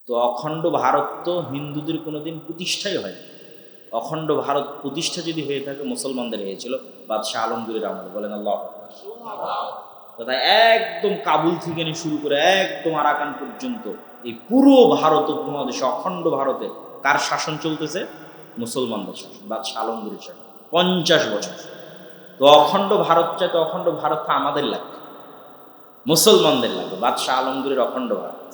তো অখণ্ড ভারত তো হিন্দুদের কোনোদিন প্রতিষ্ঠাই হয়। অখণ্ড ভারত প্রতিষ্ঠা যদি হয়ে থাকে মুসলমানদের হয়েছিল বাদশাহ আলমগীরের আমলে। বলেন আল্লাহু আকবার। তথা একদম কাবুল থেকে নিয়ে শুরু করে একদম আরাকান পর্যন্ত এই পুরো ভারত উপমহাদেশে অখণ্ড ভারতে কার শাসন চলতেছে? মুসলমানদের শাসন, বাদশাহ আলমগীরের শাসন 50 বছর। তো অখণ্ড ভারত চাই, তো অখণ্ড ভারতটা আমাদের লাগবে, মুসলমানদের লাগবে, বাদশাহ আলমগীরের অখণ্ড ভারত।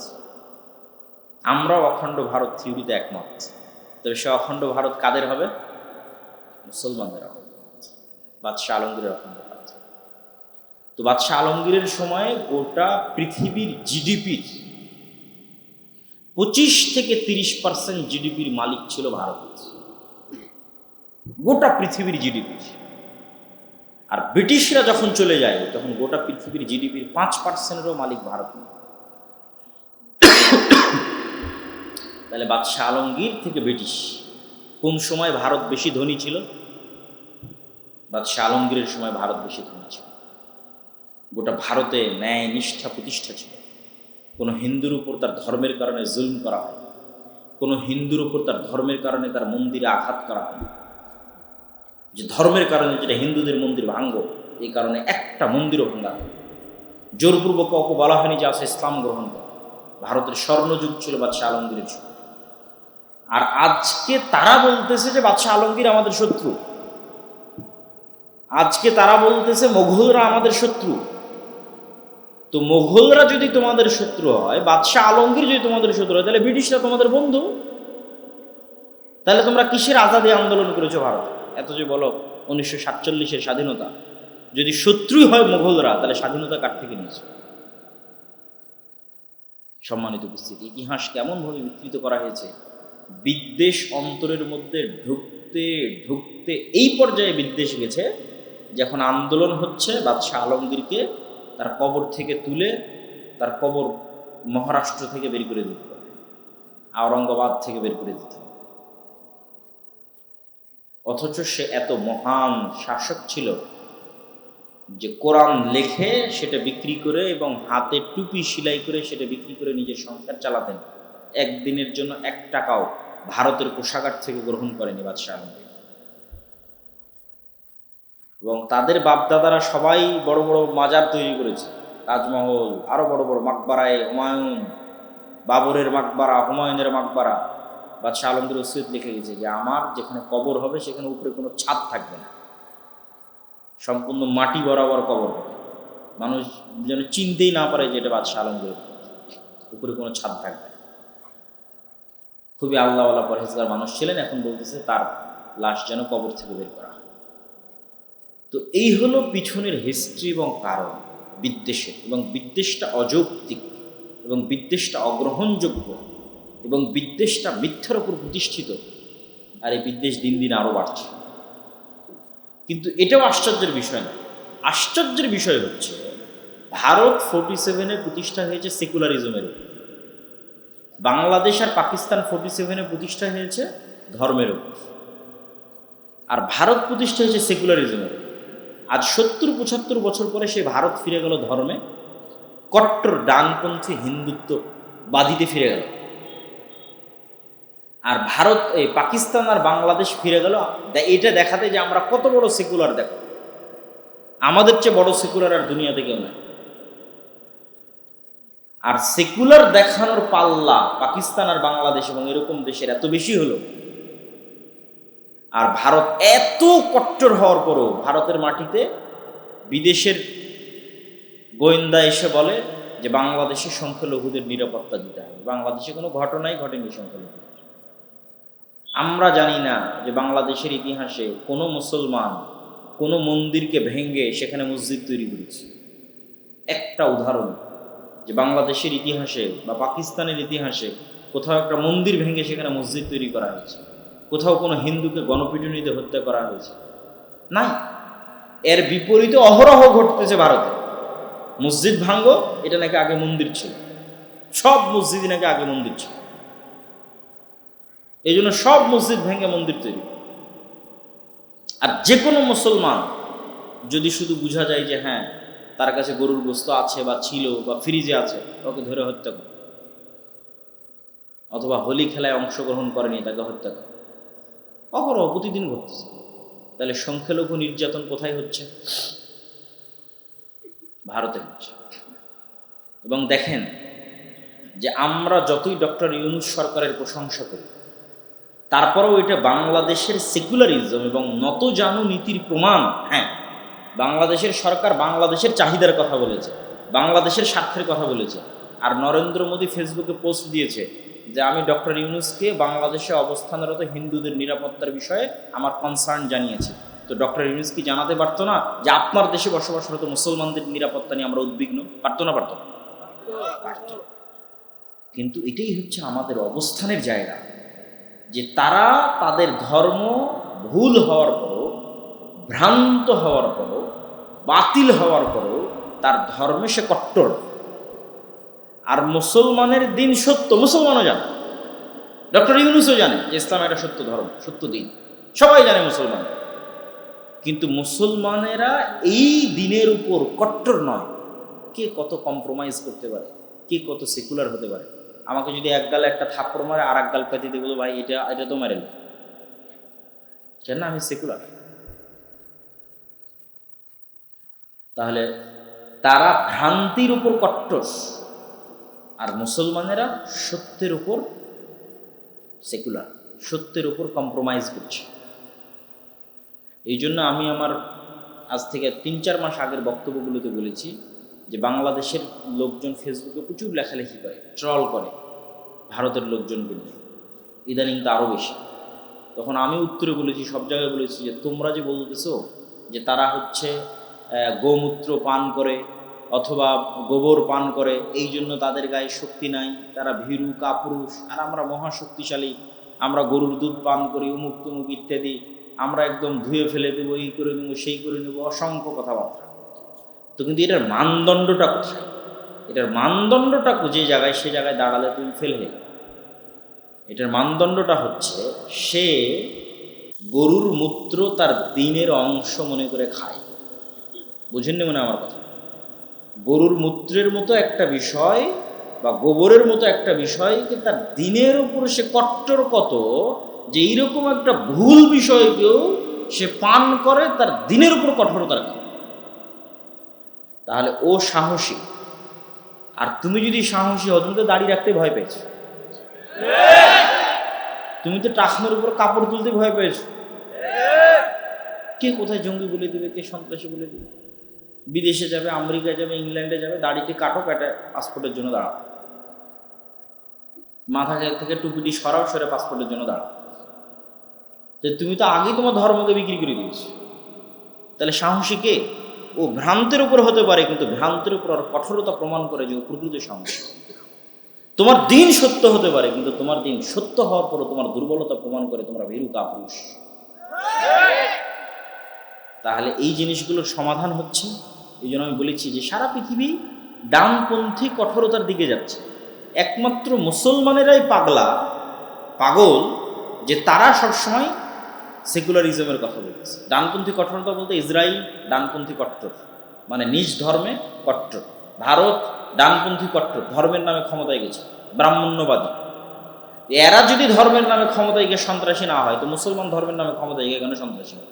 আমরাও অখণ্ড ভারত থিওরিতে একমত, তবে সে অখণ্ড ভারত কাদের হবে? মুসলমানদের হবে, বাদশাহ আলমগীরের অখণ্ড ভারত। তো বাদশাহ আলমগীরের সময় গোটা পৃথিবীর জিডিপির 25 থেকে 30% জিডিপির মালিক ছিল ভারত, গোটা পৃথিবীর জিডিপির। আর ব্রিটিশরা যখন চলে যায় তখন গোটা পৃথিবীর জিডিপির 5%-এরও মালিক ভারত। তাহলে বাদশাহ আলমগীর থেকে ব্রিটিশ কোন সময় ভারত বেশি ধনী ছিল? বাদশাহ আলমগীরের সময় ভারত বেশি ধনী ছিল। গোটা ভারতে ন্যায় নিষ্ঠা প্রতিষ্ঠা ছিল। কোনো হিন্দুর উপর তার ধর্মের কারণে জুলম করা হয়, কোনো হিন্দুর উপর তার ধর্মের কারণে তার মন্দিরে আঘাত করা হয়, যে ধর্মের কারণে যেটা হিন্দুদের মন্দির ভাঙ্গ, এই কারণে একটা মন্দিরও ভাঙ্গা হয়। জোরপূর্বক কাউকে বলা হয়নি যে আসে ইসলাম গ্রহণ করে। ভারতের স্বর্ণযুগ ছিল বাদশাহ আলমগীরের যুগ। আর আজকে তারা বলতেছে যে বাদশাহ আলমগীর আমাদের শত্রু, আজকে তারা বলতেছে মোগলরা আমাদের শত্রু। তো মোগলরা যদি তোমাদের শত্রু হয়, বাদশাহ আলমগীর যদি তোমাদের শত্রু হয়, তাহলে ব্রিটিশরা তোমাদের বন্ধু। তাহলে তোমরা কিসের আজাদী আন্দোলন করেছো ভারতে? এত যে বলো 1947-এর স্বাধীনতা, যদি শত্রুই হয় মোগলরা, তাহলে স্বাধীনতা কার থেকে নিয়েছে? সম্মানিত উপস্থিতি, ইতিহাস কেমনভাবে বিকৃত করা হয়েছে। বিদ্বেষ অন্তরের মধ্যে ঢুকতে ঢুকতে এই পর্যায়ে বিদ্বেষ গেছে, যখন আন্দোলন হচ্ছে বাদশাহ আলমগীরকে তার কবর থেকে তুলে, তার কবর মহারাষ্ট্র থেকে বের করে দিতে হবে, আওরঙ্গাবাদ থেকে বের করে দিতে হবে। অথচ সে এত মহান শাসক ছিল যে কোরআন লেখে সেটা বিক্রি করে এবং হাতে টুপি সেলাই করে সেটা বিক্রি করে নিজের সংসার চালাতেন। একদিনের জন্য 1 টাকাও ভারতের কোষাগার থেকে গ্রহণ করেনি বাদশাহ আলমগীর। এবং তাদের বাপদাদারা সবাই বড় বড় মাজার তৈরি করেছে, তাজমহল, আরো বড় বড় মাকবারায় হুমায়ুন, বাবরের মাকবারা, হুমায়ুনের মাকবারা। বাদশাহ আলমগীর ওসিয়ত লিখে গেছে যে আমার যেখানে কবর হবে সেখানে উপরে কোনো ছাদ থাকবে না, সম্পূর্ণ মাটি বরাবর কবর হবে, মানুষ যেন চিনতেই না পারে যে এটা বাদশাহ আলমগীর, উপরে কোনো ছাদ থাকবে না। খুবই আল্লাহওয়ালা পরহেজগার মানুষ ছিলেন। এখন বলতেছে তার লাশ যেন কবর থেকে বের করা হয়। তো এই হলো পিছনের হিস্ট্রি এবং কারণ বিদ্বেষের। এবং বিদ্বেষটা অযৌক্তিক, এবং বিদ্বেষটা অগ্রহণযোগ্য, এবং বিদ্বেষটা মিথ্যার উপর প্রতিষ্ঠিত। আর এই বিদ্বেষ দিন দিন আরও বাড়ছে। কিন্তু এটাও আশ্চর্যের বিষয় না। আশ্চর্যের বিষয় হচ্ছে ভারত 47-এ প্রতিষ্ঠা হয়েছে সেকুলারিজমের উপর, বাংলাদেশ আর পাকিস্তান 47-এ প্রতিষ্ঠা হয়েছে ধর্মের উপর। আর ভারত প্রতিষ্ঠা হয়েছে সেকুলারিজমের। আজ 70-75 বছর পরে সে ভারত ফিরে গেল ধর্মে, কট্টর ডানপন্থী হিন্দুত্ববাদীতে ফিরে গেল। আর ভারত, এই পাকিস্তান আর বাংলাদেশ ফিরে গেল এটা দেখাতে যে আমরা কত বড় সেকুলার। দেখো, আমাদের চেয়ে বড় সেকুলার আর দুনিয়াতে কেউ নাই। আর সেকুলার দেখানোর পাল্লা পাকিস্তান আর বাংলাদেশ এবং এরকম দেশের এত বেশি হলো, আর ভারত এত কট্টর হওয়ার পরও ভারতের মাটিতে বিদেশের গোয়েন্দা এসে বলে যে বাংলাদেশের সংখ্যালঘুদের নিরাপত্তা দিতে হবে। বাংলাদেশে কোনো ঘটনাই ঘটেনি সংখ্যালঘু। আমরা জানি না যে বাংলাদেশের ইতিহাসে কোনো মুসলমান কোনো মন্দিরকে ভেঙে সেখানে মসজিদ তৈরি করেছে। একটা উদাহরণ যে বাংলাদেশের ইতিহাসে বা পাকিস্তানের ইতিহাসে কোথাও একটা মন্দির ভেঙে সেখানে মসজিদ তৈরি করা হয়েছে, কোথাও কোনো হিন্দুকে গণপিটুনিতে হত্যা করা হয়েছে, নাই। এর বিপরীতে অহরহ ঘটতেছে ভারতে। মসজিদ ভাঙ্গো, এটা নাকি আগে মন্দির ছিল, সব মসজিদই নাকি আগে মন্দির ছিল, এই জন্য সব মসজিদ ভেঙে মন্দির তৈরি। আর যে কোনো মুসলমান যদি শুধু বোঝা যায় যে হ্যাঁ তার কাছে গরুর গোস্ত আছে বা ছিল বা ফ্রিজে আছে, ওকে ধরে হত্যা করে। অথবা হোলি খেলায় অংশগ্রহণ করেনি তাকে হত্যা করে, অহরহ প্রতিদিন ঘটতেছে। তাহলে সংখ্যালঘু নির্যাতন কোথায় হচ্ছে? ভারতে হচ্ছে। এবং দেখেন যে আমরা যতই ডক্টর ইউনূস সরকারের প্রশংসা করি, তারপরেও এটা বাংলাদেশের সেকুলারিজম এবং নতজানু নীতির প্রমাণ। হ্যাঁ, বাংলাদেশের সরকার বাংলাদেশের চাহিদার কথা বলেছে, বাংলাদেশের স্বার্থের কথা বলেছে। আর নরেন্দ্র মোদী ফেসবুকে পোস্ট দিয়েছে যে আমি ডক্টর ইউনূসকে বাংলাদেশে অবস্থানরত হিন্দুদের নিরাপত্তার বিষয়ে আমার কনসার্ন জানিয়েছি। তো ডক্টর ইউনূস কি জানাতে পারতো না যে আপনার দেশে বসবাসরত মুসলমানদের নিরাপত্তা নিয়ে আমরা উদ্বিগ্ন? পারতো না? পারতো। কিন্তু এটাই হচ্ছে আমাদের অবস্থানের জায়গা, যে তারা তাদের ধর্ম ভুল হওয়ার পরও, ভ্রান্ত হওয়ার পরও, বাতিল হওয়ার পরও তার ধর্মে সে কট্টর। আর মুসলমানের দিন সত্য, মুসলমানও জানে, ডক্টর ইউনূসও জানে যে ইসলাম একটা সত্য ধর্ম, সত্য দিন, সবাই জানে মুসলমান। কিন্তু মুসলমানেরা এই দিনের উপর কট্টর নয়। কে কত কম্প্রোমাইজ করতে পারে, কে কত সেকুলার হতে পারে। আমাকে যদি এক গালে একটা থাপ্পড় মারে আর এক গাল পেতে দিয়ে বলো ভাই এটা তো মারেল, কেন? আমি সেকুলার। তাহলে তারা ভ্রান্তির উপর কট্টর, আর মুসলমানেরা সত্যের উপর সেকুলার, সত্যের উপর কম্প্রোমাইজ করছে। এই জন্য আমি আমার আজ থেকে 3-4 মাস আগের বক্তব্যগুলোতে বলেছি যে বাংলাদেশের লোকজন ফেসবুকে প্রচুর লেখালেখি করে, ট্রল করে ভারতের লোকজনকে নিয়ে, ইদানিং তো আরও বেশি। তখন আমি উত্তরে বলেছি, সব জায়গায় বলেছি যে তোমরা যে বলতেছো যে তারা হচ্ছে গোমূত্র পান করে অথবা গোবর পান করে, এই জন্য তাদের গায়ে শক্তি নাই, তারা ভীরু কাপুরুষ, আর আমরা মহাশক্তিশালী, আমরা গরুর দুধ পান করি, উমুক তুমুক ইত্যাদি, আমরা একদম ধুয়ে ফেলে দেবো, এই করে নেবো, সেই করে নেবো, অসংখ্য কথাবার্তা। তো কিন্তু এটার মানদণ্ডটা কোথায়? এটার মানদণ্ডটা যে জায়গায়, সে জায়গায় দাঁড়ালে তুমি ফেল হয়ে যাবে। এটার মানদণ্ডটা হচ্ছে সে গরুর মূত্র তার দিনের অংশ মনে করে খায়। বুঝেননি মনে আমার কথা? গরুর মূত্রের মতো একটা বিষয় বা গোবরের মতো একটা বিষয়কে তার দিনের উপর সে কট্টর কত, যে এইরকম একটা ভুল বিষয়কেও সে পান করে তার দিনের উপর কঠোরতার কারণে। তাহলে ও সাহসী। আর তুমি যদি সাহসী হও, তুমি তো দাঁড়িয়ে রাখতে ভয় পেয়েছো, তুমি তো টাকনোর উপর কাপড় তুলতে ভয় পেয়েছো। কে কোথায় জঙ্গি বলে দেবে, কে সন্ত্রাসী বলে দেবে। বিদেশে যাবে, আমেরিকা যাবে, ইংল্যান্ডে যাবে, দাড়িকে কাটো, কাটে পাসপোর্টের জন্য দাঁড়াও, মাথা থেকে টুপিটি সরাও, সরে পাসপোর্টের জন্য দাঁড়াও। যে তুমি তো আগেই তোমার ধর্মকে বিক্রি করে দিয়েছো। তাহলে সাহসী কে? ও ভ্রান্তের উপর হতে পারে, কিন্তু ভ্রান্তের উপর কঠোরতা প্রমাণ করে যে ও প্রকৃত সাহসী। তোমার দিন সত্য হতে পারে, কিন্তু তোমার দিন সত্য হওয়ার পরও তোমার দুর্বলতা প্রমাণ করে তোমরা ভীরু কাপুরুষ। তাহলে এই জিনিসগুলোর সমাধান হচ্ছে, এই জন্য আমি বলেছি যে সারা পৃথিবী ডানপন্থী কঠোরতার দিকে যাচ্ছে। একমাত্র মুসলমানেরাই পাগল যে তারা সবসময় সেকুলারিজমের কথা বলতেছে। ডানপন্থী কঠোরতা বলতে ইসরায়েল ডানপন্থী কট্টর, মানে নিজ ধর্মে কট্টর। ভারত ডানপন্থী কট্টর, ধর্মের নামে ক্ষমতায় গেছে, ব্রাহ্মণ্যবাদী। এরা যদি ধর্মের নামে ক্ষমতায় গিয়ে সন্ত্রাসী না হয়, তো মুসলমান ধর্মের নামে ক্ষমতায় গিয়ে কেন সন্ত্রাসী হয়?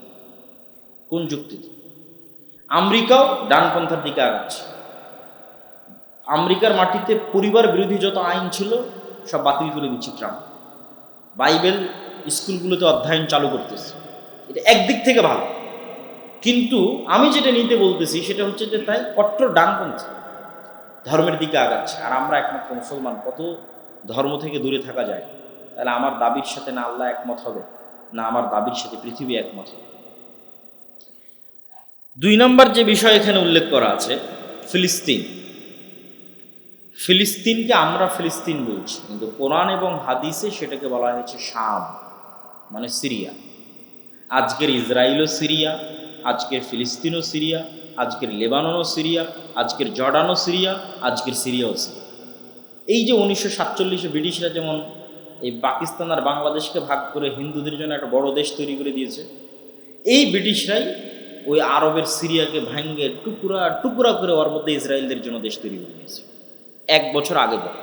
কোন যুক্তিতে? আমেরিকাও ডানপন্থার দিকে আগাচ্ছে। আমেরিকার মাটিতে পরিবার বিরোধী যত আইন ছিল সব বাতিল করে দিচ্ছে ট্রাম্প। বাইবেল স্কুলগুলোতে অধ্যয়ন চালু করতেছে। এটা একদিক থেকে ভালো, কিন্তু আমি যেটা নিতে বলতেছি সেটা হচ্ছে যে তাই কট্টর ডানপন্থী ধর্মের দিকে আগাচ্ছে। আর আমরা একমাত্র মুসলমান, কত ধর্ম থেকে দূরে থাকা যায়। তাহলে আমার দাবির সাথে না আল্লাহ একমত হবে, না আমার দাবির সাথে পৃথিবী একমত হবে। 2 নম্বর যে বিষয় এখানে উল্লেখ করা আছে, ফিলিস্তিন। ফিলিস্তিনকে আমরা ফিলিস্তিন বলছি, কিন্তু কোরআন এবং হাদিসে সেটাকে বলা হয়েছে শাম, মানে সিরিয়া। আজকের ইসরায়েলও সিরিয়া, আজকের ফিলিস্তিনও সিরিয়া, আজকের লেবাননও সিরিয়া, আজকের জর্ডানও সিরিয়া, আজকের সিরিয়াও সিরিয়া। এই যে 1947-এ ব্রিটিশরা যেমন এই পাকিস্তান আর বাংলাদেশকে ভাগ করে হিন্দুদের জন্য একটা বড় দেশ তৈরি করে দিয়েছে, এই ব্রিটিশরাই ওই আরবের সিরিয়াকে ভাঙ্গে টুকরা টুকরা করে ওর মধ্যে ইসরায়েলদের জন্য দেশ তৈরি করে দিয়েছে 1 বছর আগে পরে।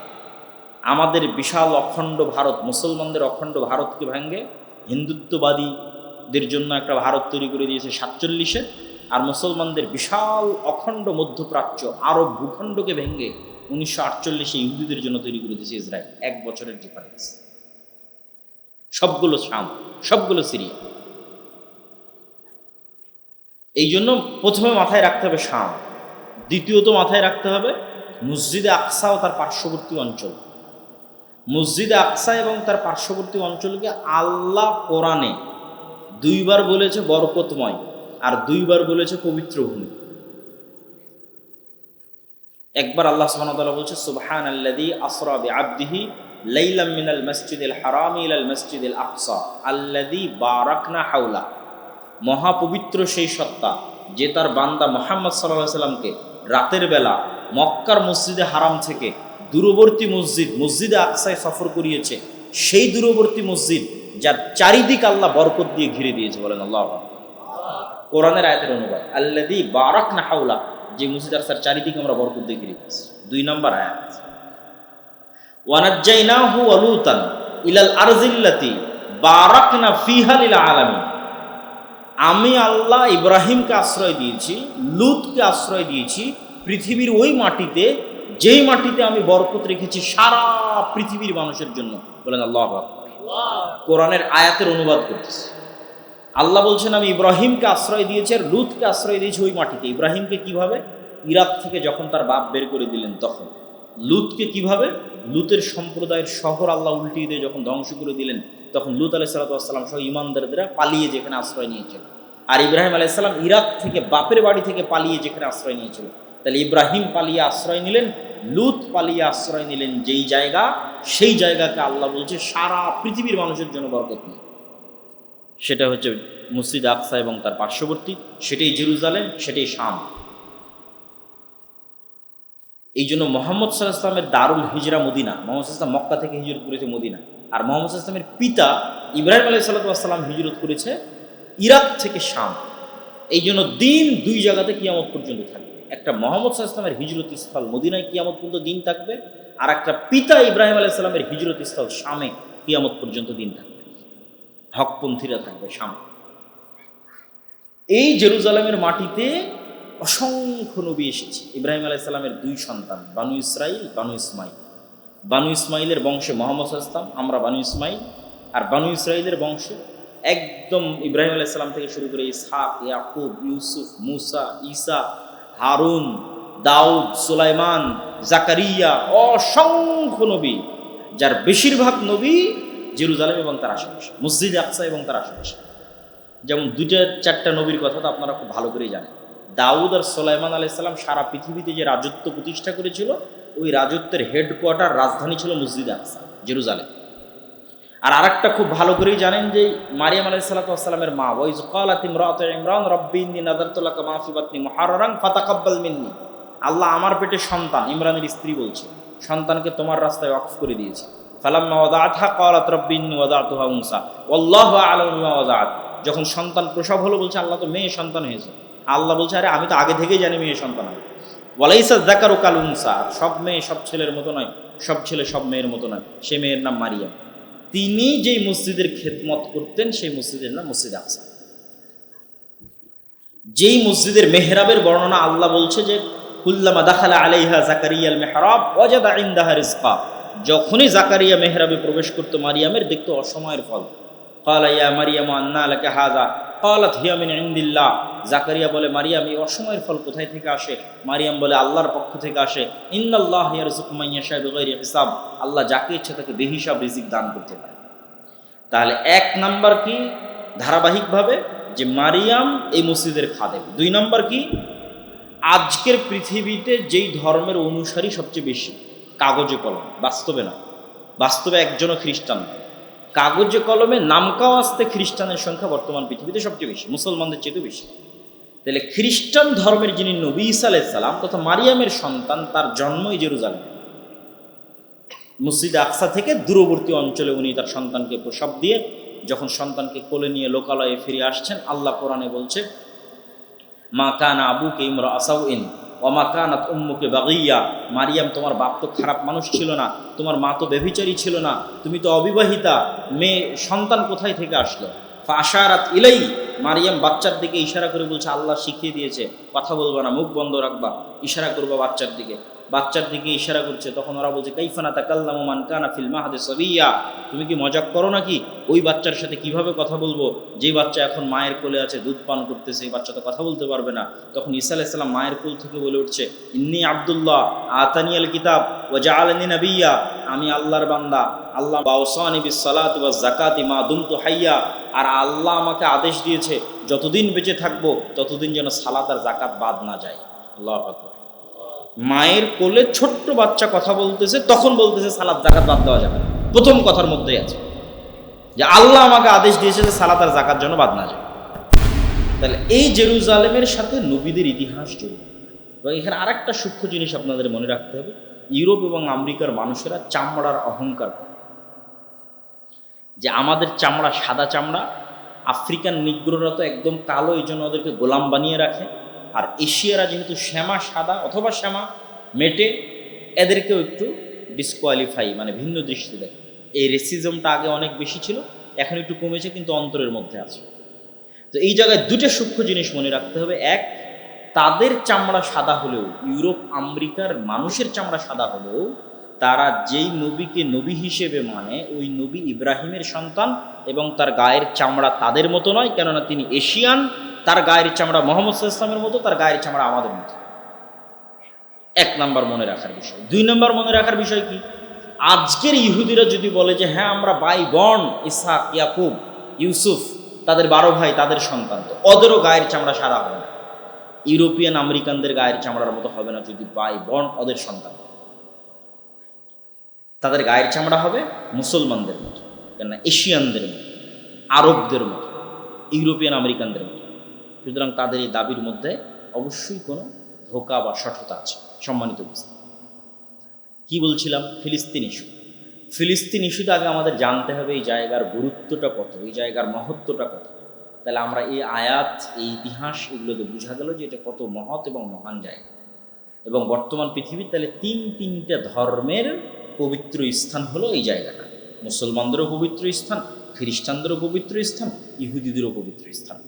আমাদের বিশাল অখণ্ড ভারত, মুসলমানদের অখণ্ড ভারতকে ভেঙে হিন্দুত্ববাদীদের জন্য একটা ভারত তৈরি করে দিয়েছে 47-এ, আর মুসলমানদের বিশাল অখণ্ড মধ্যপ্রাচ্য আরব ভূখণ্ডকে ভেঙে 1948-এ ইহুদিদের জন্য তৈরি করে দিয়েছে ইসরায়েল। 1 বছরের ডিফারেন্স। সবগুলো শাম, সবগুলো সিরিয়া। এই জন্য প্রথমে মাথায় রাখতে হবে শাম, দ্বিতীয়ত মাথায় রাখতে হবে মসজিদে আকসা ও তার পার্শ্ববর্তী অঞ্চল। মসজিদে আকসা এবং তার পার্শ্ববর্তী অঞ্চলকে আল্লাহ কোরআনে 2 বার বলেছে বরকতময়, আর 2 বার বলেছে পবিত্র ভূমি। একবার আল্লাহ সুবহানাহু ওয়া তাআলা বলছে সুবহানাল্লাযী আসরা বিআবদিহি লাইলাম মিনাল মাসজিদিল হারামি ইলাল মাসজিদিল আকসা আল্লাযী বারাকনা হাওলা। মহাপবিত্র সেই সত্তা যে তার বান্দা মুহাম্মদ সাল্লাল্লাহু আলাইহি সাল্লামকে রাতের বেলা মক্কার মসজিদে হারাম থেকে দূরবর্তী মসজিদে আকসায় সফর করিয়েছে, সেই দূরবর্তী মসজিদ যার চারিদিক আল্লাহ বরকত দিয়ে ঘিরে দিয়েছে। বলেন আল্লাহু আকবার। কোরআনের আয়াতের অনুবাদ আল্লাযী বারাকনা হাওলা, যে মসজিদ আকসার চারিদিকে আমরা বরকত দিয়ে ঘিরে দিয়েছি। 2 নম্বর আয়াত ওয়া নাজ্জাইনাহু ওয়া লূতান ইলাল আরজিল্লাতি বারাকনা ফিহা লিল আলামিন। আমি আল্লাহ ইব্রাহিমকে আশ্রয় দিয়েছি, লূতকে আশ্রয় দিয়েছি পৃথিবীর ওই মাটিতে, যেই মাটিতে আমি বরকত রেখেছি সারা পৃথিবীর মানুষের জন্য। বলেন আল্লাহু আকবার। কোরআনের আয়াতের অনুবাদ করতেছি। আল্লাহ বলছেন আমি ইব্রাহিমকে আশ্রয় দিয়েছি আর লূতকে আশ্রয় দিয়েছি ওই মাটিতে। ইব্রাহিমকে কিভাবে? ইরাক থেকে যখন তার বাপ বের করে দিলেন তখন। লূতকে কিভাবে? লূতের সম্প্রদায়ের শহর আল্লাহ উল্টিয়ে দিয়ে যখন ধ্বংস করে দিলেন তখন লূত আলাইহিস সালাম সহ ঈমানদাররা পালিয়ে যেখানে আশ্রয় নিয়েছিল। আর ইব্রাহিম আলাইহিস সালাম ইরাক থেকে বাপের বাড়ি থেকে পালিয়ে যেখানে আশ্রয় নিয়েছিল। তাহলে ইব্রাহিম পালিয়ে আশ্রয় নিলেন, লূত পালিয়ে আশ্রয় নিলেন যেই জায়গা, সেই জায়গাকে আল্লাহ বলছে সারা পৃথিবীর মানুষের জন্য বরকত নেই। সেটা হচ্ছে মসজিদ আকসা এবং তার পার্শ্ববর্তী, সেটাই জেরুজালেম, সেটাই শাম। এই জন্য মুহাম্মদ সাল্লাল্লাহু আলাইহি ওয়াসাল্লামের দারুল হিজরা মদিনা। মুহাম্মদ সাল্লাল্লাহু আলাইহি ওয়াসাল্লাম মক্কা থেকে হিজরত করেছে মদিনা, আর মুহাম্মদ সাল্লাল্লাহু আলাইহি ওয়াসাল্লামের পিতা ইব্রাহিম আলাইহিস সালাম হিজরত করেছে ইরাক থেকে শাম। এই জন্য দিন 2 জায়গাতে কিয়ামত পর্যন্ত থাকবে। একটা মুহাম্মদ সাল্লাল্লাহু আলাইহি ওয়াসাল্লামের হিজরত স্থল মদিনায় কিয়ামত পর্যন্ত দিন থাকবে, আর একটা পিতা ইব্রাহিম আলাইহিস সালামের হিজরত স্থল শামে কিয়ামত পর্যন্ত দিন থাকবে। হকপন্থীরা থাকবে শামে। এই জেরুজালেমের মাটিতে অসংখ্য নবী এসেছে। ইব্রাহিম আলাইহিস সালামের 2 সন্তান, বানু ইসরাইল, বানু ইসমাইল। বানু ইসমাইলের বংশে মুহাম্মদ সাল্লাল্লাহু আলাইহি ওয়াসাল্লাম, আমরা বানু ইসমাইল। আর বানু ইসরাইলের বংশে একদম ইব্রাহিম আলাইহিস সালাম থেকে শুরু করে ইসহাক, ইয়াকুব, ইউসুফ, মুসা, ঈসা, হারুন, দাউদ, সুলাইমান, জাকারিয়া, অসংখ্য নবী, যার বেশিরভাগ নবী জেরুজালেম এবং তার আশেপাশে, মসজিদ আকসা এবং তার আশেপাশে। যেমন 2-4টা নবীর কথা তো আপনারা খুব ভালো করেই জানেন। দাউদ আর সুলাইমান আলাইহিস সালাম সারা পৃথিবীতে যে রাজত্ব প্রতিষ্ঠা করেছিল, ওই রাজত্বের হেডকোয়ার্টার রাজধানী ছিল মসজিদ আকসা, জেরুজালেম। আর আরেকটা খুব ভালো করেই জানেন যে মারিয়াম আলাইহিস সালামের মা, ওয়াইজ ক্বালাত ইমরাতু ইমরান রাব্বি ইন্নী নাযারতু লাকা মা ফি বাতনি মুহাররারান ফাতাকাব্বাল মিন্নি। আল্লাহ আমার পেটে সন্তান, ইমরানের স্ত্রী বলছে, সন্তানকে তোমার রাস্তায় ওয়াকফ করে দিয়েছে। ফালাম্মা ওয়াদাআতহা ক্বালাত রাব্বি ইন্নী ওয়াদাতুহা উনসা ওয়াল্লাহু আ'লামু বিমা ওয়াদাআত। যখন সন্তান প্রসব হলো বলছে আল্লাহ তো মেয়ে সন্তান হয়েছে। আল্লাহ বলছে আরে আমি তো আগে থেকেই জানি মেয়ে সন্তান হবে। ওয়ালাইসা যাকারু কাল উনসা, সব মেয়ে সব ছেলের মতো নয়, সব ছেলে সব মেয়ের মতো নয়। সে মেয়ের নাম মারিয়াম। তিনি যেই মসজিদের খেদমত করতেন সেই মসজিদের নাম মসজিদ আকসা। যেই মসজিদের মেহরাবের বর্ণনা আল্লাহ বলছে যে কুল্লামা দাখালা আলাইহা জাকারিয়াল মেহরাব ওয়াজাদা ইনদাহা রিজকা। যখনই জাকারিয়া মেহরাবে প্রবেশ করত মারিয়ামের দেখতো অসময়ের ফল। ক্বালা ইয়া মারিয়াম আন্না লাকা হাযা ক্বালাত হিয়া মিন ইনদিল্লাহ। জাকারিয়া বলে মারিয়াম এই অসময়ের ফল কোথায় থেকে আসে? মারিয়াম বলে আল্লাহর পক্ষ থেকে আসে। ইন্নাল্লাহ ইয়ারযুকু মান ইয়াশা বিগাইরি হিসাব। আল্লাহ যাকে ইচ্ছা তাকে বেহিসাব রিজিক দান করতে পারে। তাহলে 1 নাম্বার কি ধারাবাহিকভাবে যে মারিয়াম এই মসজিদের খাদেম। 2 নাম্বার কি আজকের পৃথিবীতে যেই ধর্মের অনুসারী সবচেয়ে বেশি, কাগজে কলমে, বাস্তবে না, বাস্তবে একজনও খ্রিস্টান, কাগজে কলমে নামকাও আসতে খ্রিস্টানের সংখ্যা বর্তমান পৃথিবীতে সবচেয়ে বেশি, মুসলমানদের চেয়ে বেশি। তাহলে খ্রিস্টান ধর্মের যিনি নবী ঈসা আলাইহিস সালাম তথা মারিয়ামের সন্তান, তার জন্মই জেরুজালেম। মসজিদ আকসা থেকে দূরবর্তী অঞ্চলে উনি তার সন্তানকে প্রসব দিয়ে যখন সন্তানকে কোলে নিয়ে লোকালয়ে ফিরে আসছেন, আল্লাহ কোরআনে বলছে মা কানা আবুকা ইমরা আসাউইন ওমা কানাত উম্মুকে বাগিয়া, মারিয়াম তোমার বাপ তো খারাপ মানুষ ছিল না, তোমার মা তো ব্যভিচারী ছিল না, তুমি তো অবিবাহিতা, মেয়ে সন্তান কোথায় থেকে আসলো? ফাশারাত ইলাই, মারিয়াম বাচ্চার দিকে ইশারা করে বলছে, আল্লাহ শিখিয়ে দিয়েছে কথা বলবা না, মুখ বন্ধ রাখবা, ইশারা করবা বাচ্চার দিকে। বাচ্চার দিকে ইশারা করছে, তখন ওরা বলছে কাইফানা তাকাল্লামু মান কানা ফিল মাহদি সাবিয়্যা, তুমি কি মজাক করো নাকি? ওই বাচ্চার সাথে কিভাবে কথা বলবো, যেই বাচ্চা এখন মায়ের কোলে আছে, দুধ পান করতেছে, এই বাচ্চা তো কথা বলতে পারবে না। তখন ঈসা আলাইহিস সালাম মায়ের কোল থেকে বলে উঠছে, ইন্নী আব্দুল্লাহ আতানিয়াল কিতাব ওয়া জাআলানি নাবিয়্যা, আমি আল্লাহর বান্দা, আল্লাহ বাওসানি বিস সালাতি ওয়াজ যাকাতি মা দুমতু হাইয়া, আর আল্লাহ আমাকে আদেশ দিয়েছে যতদিন বেঁচে থাকবো ততদিন যেন সালাত আর যাকাত বাদ না যায়। আল্লাহু আকবার। মায়ের কোলে ছোট্ট বাচ্চা কথা বলতেছে, তখন বলতেছে সালাত যাকাত বাদ দেওয়া যাবে। প্রথম কথার মধ্যেই আছে যে আল্লাহ আমাকে আদেশ দিয়েছে যে সালাত আর যাকাত যেন বাদ না যায়। তাহলে এই জেরুজালেমের সাথে নবীদের ইতিহাস জড়িত। এবং এখানে আরেকটা সূক্ষ্ম জিনিস আপনাদের মনে রাখতে হবে, ইউরোপ এবং আমেরিকার মানুষেরা চামড়ার অহংকার করে, যে আমাদের চামড়া সাদা চামড়া, আফ্রিকান নিগ্রোরা তো একদম কালো, এই জন্য ওদেরকে গোলাম বানিয়ে রাখে, আর এশিয়ারা যেহেতু শ্যামা সাদা অথবা শ্যামা মেটে, এদেরকেও একটু ডিসকোয়ালিফাই মানে ভিন্ন দৃষ্টি দেয়। এই রেসিজমটা আগে অনেক বেশি ছিল, এখন একটু কমেছে, কিন্তু অন্তরের মধ্যে আছে। তো এই জায়গায় দুটো সূক্ষ্ম জিনিস মনে রাখতে হবে। এক, তাদের চামড়া সাদা হলেও, ইউরোপ আমেরিকার মানুষের চামড়া সাদা হলেও, তারা যেই নবীকে নবী হিসেবে মানে ওই নবী ইব্রাহিমের সন্তান, এবং তার গায়ের চামড়া তাদের মতো নয়, কেননা তিনি এশিয়ান। তার গায়ের চামড়া মোহাম্মদ সাল্লাল্লাহু আলাইহি ওয়াসাল্লামের মতো, তার গায়ের চামড়া আমাদের মতো। এক নাম্বার মনে রাখার বিষয়। দুই নাম্বার মনে রাখার বিষয় কি, আজকের ইহুদিরা যদি বলে যে হ্যাঁ আমরা ভাই বোন, ইসহাক, ইয়াকুব, ইউসুফ, তাদের 12 ভাই, তাদের সন্তান, তো ওদেরও গায়ের চামড়া সাদা হবে না, ইউরোপিয়ান আমেরিকানদের গায়ের চামড়ার মতো হবে না। যদি ভাই বোন ওদের সন্তান, তাদের গায়ের চামড়া হবে মুসলমানদের মতো, কেননা এশিয়ানদের মতো, আরবদের মতো, ইউরোপিয়ান আমেরিকানদের মতো। সুতরাং তাদের এই দাবির মধ্যে অবশ্যই কোনো ধোঁকা বা সঠতা আছে। সম্মানিত উপস্থিতি, কি বলছিলাম? ফিলিস্তিন ইস্যু। ফিলিস্তিন ইস্যুতে আগে আমাদের জানতে হবে এই জায়গার গুরুত্বটা কত, এই জায়গার মহত্বটা কত। তাহলে আমরা এই আয়াত, এই ইতিহাস, এগুলোতে বোঝা গেল যে এটা কত মহৎ এবং মহান জায়গা। এবং বর্তমান পৃথিবীর তাহলে তিনটা ধর্মের পবিত্র স্থান হলো এই জায়গাটা। মুসলমানদেরও পবিত্র স্থান, খ্রিস্টানদেরও পবিত্র স্থান, ইহুদিদেরও পবিত্র স্থান।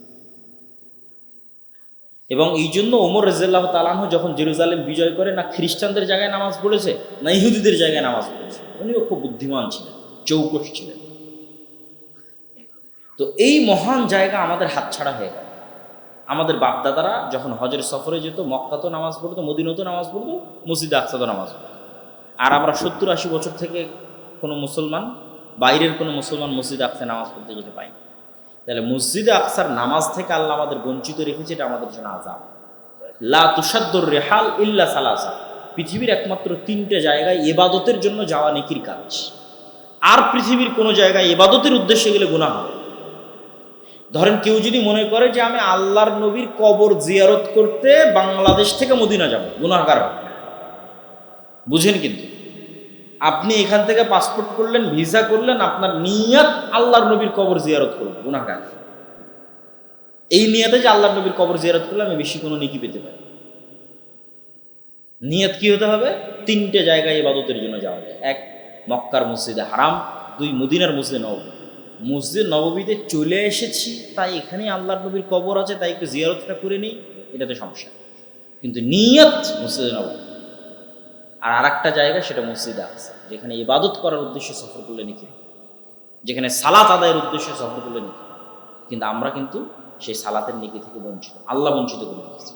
এবং এই জন্য ওমর রাদিয়াল্লাহু তাআলা আনহু যখন জেরুজালেম বিজয় করে, না খ্রিস্টানদের জায়গায় নামাজ পড়েছে, না ইহুদিদের জায়গায় নামাজ পড়েছে। উনিও খুব বুদ্ধিমান ছিলেন, চৌকস ছিলেন। তো এই মহান জায়গা আমাদের হাতছাড়া হয়ে গেল। আমাদের বাপদাদারা যখন হজের সফরে যেত, মক্কাতেও নামাজ পড়তো, মদিনাতেও নামাজ পড়তো, মসজিদে আকসাতেও নামাজ পড়তো। আর আমরা 70-80 বছর থেকে কোনো মুসলমান, বাইরের কোনো মুসলমান মসজিদে আকসায় নামাজ পড়তে যেতে পাই। তাহলে মসজিদে আকসার নামাজ থেকে আল্লাহ আমাদের বঞ্চিত রেখেছে, এটা আমাদের জন্য আযাব। লা তুসাদ্দুর রিহাল ইল্লা সালাসা, পৃথিবীর একমাত্র 3টে জায়গায় ইবাদতের জন্য যাওয়া নেকির কাজ। আর পৃথিবীর কোনো জায়গায় ইবাদতের উদ্দেশ্যে গেলে গুনাহ হবে। ধরেন কেউ যদি মনে করে যে আমি আল্লাহর নবীর কবর জিয়ারত করতে বাংলাদেশ থেকে মদিনা যাব, গুনাহগার হবে। বুঝেন? কিন্তু আপনি এখান থেকে পাসপোর্ট করলেন, ভিসা করলেন, আপনার নিয়ত আল্লাহর নবীর কবর জিয়ারত করব, গুনাহগার। এই নিয়তে যে আল্লাহর নবীর কবর জিয়ারত করলে আমি বেশি কোনো নেকি পেতে পারি। নিয়ত কি হতে হবে? 3টে জায়গায় ইবাদতের জন্য যাওয়া যায়। 1, মক্কার মসজিদে হারাম। 2, মদিনার মসজিদে নববী। মসজিদ নববীতে চলে এসেছি, তাই এখানে আল্লাহর নবীর কবর আছে, তাই একটু জিয়ারতটা করে নিই, এটাতে সমস্যা। কিন্তু নিয়ত মসজিদে নববী। আর আরেকটা জায়গা, সেটা মসজিদে আকসা, যেখানে ইবাদত করার উদ্দেশ্যে সফর করলে নেকি, যেখানে সালাত আদায়ের উদ্দেশ্যে সফর করলে নেকি। কিন্তু আমরা কিন্তু সেই সালাতের নেকি থেকে বঞ্চিত, আল্লাহ বঞ্চিত করে দিয়েছি।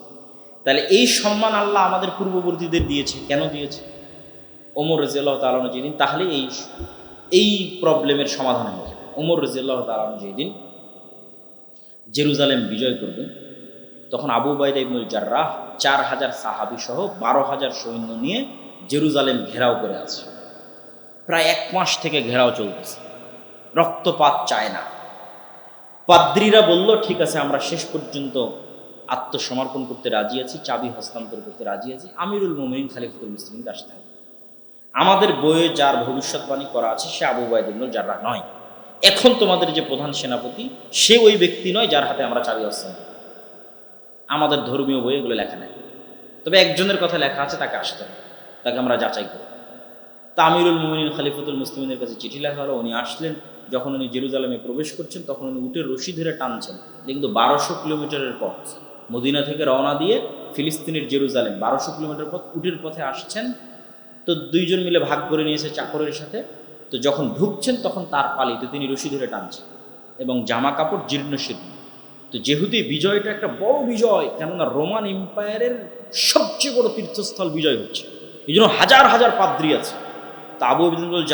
তাহলে এই সম্মান আল্লাহ আমাদের পূর্ববর্তীদের দিয়েছে। কেন দিয়েছে? ওমর রাদিয়াল্লাহু তাআলা আনহু যেদিন, তাহলে এই প্রবলেমের সমাধান হয়ে যাবে। ওমর রাদিয়াল্লাহু তাআলা আনহু যেদিন জেরুজালেম বিজয় করবেন, তখন আবু উবাইদা ইবনুল জাররাহ 4000 সাহাবী সহ 12,000 সৈন্য নিয়ে জেরুজালেম ঘেরাও করে আছে। প্রায় 1 মাস থেকে ঘেরাও চলতেছে, রক্তপাত চায় না। পাদ্রীরা বলল, ঠিক আছে, আমরা শেষ পর্যন্ত আত্মসমর্পণ করতে রাজি আছি, চাবি হস্তান্তর করতে রাজি আছি, আমিরুল মুমিনিন খলিফাতুল মুসলিমিন আসতে হবে। আমাদের বইয়ে যার ভবিষ্যৎবাণী করা আছে সে আবু উবাইদা ইবনুল জাররাহ নয়। এখন তোমাদের যে প্রধান সেনাপতি, সে ওই ব্যক্তি নয় যার হাতে আমরা চাবি হস্তান্তর। আমাদের ধর্মীয় বইয়ে এগুলো লেখা নেই। তবে একজনের কথা লেখা আছে, তাকে আসতে হবে, তাকে আমরা যাচাই করি। তা আমিরুল মুমিনিন খলিফাতুল মুসলিমিনের কাছে চিঠি লেখা হলো, উনি আসলেন। যখন উনি জেরুজালেমে প্রবেশ করছেন তখন উনি উটের রশি ধরে টানছেন, কিন্তু 1200 কিলোমিটারের পথ, মদিনা থেকে রওনা দিয়ে ফিলিস্তিনের জেরুজালেম 1200 কিলোমিটার পথ উটের পথে আসছেন। তো দুইজন মিলে ভাগ করে নিয়েছে চাকরের সাথে। তো যখন ঢুকছেন তখন তার পালিতে তিনি রশি ধরে টানছেন এবং জামা কাপড় জীর্ণ শীর্ণ। তো যেহেতু এই বিজয়টা একটা বড় বিজয়, কেননা রোমান এম্পায়ারের সবচেয়ে বড় তীর্থস্থল বিজয় হচ্ছে, এই জন্য হাজার হাজার পাদ্রী আছে। তা আবু ইবনুল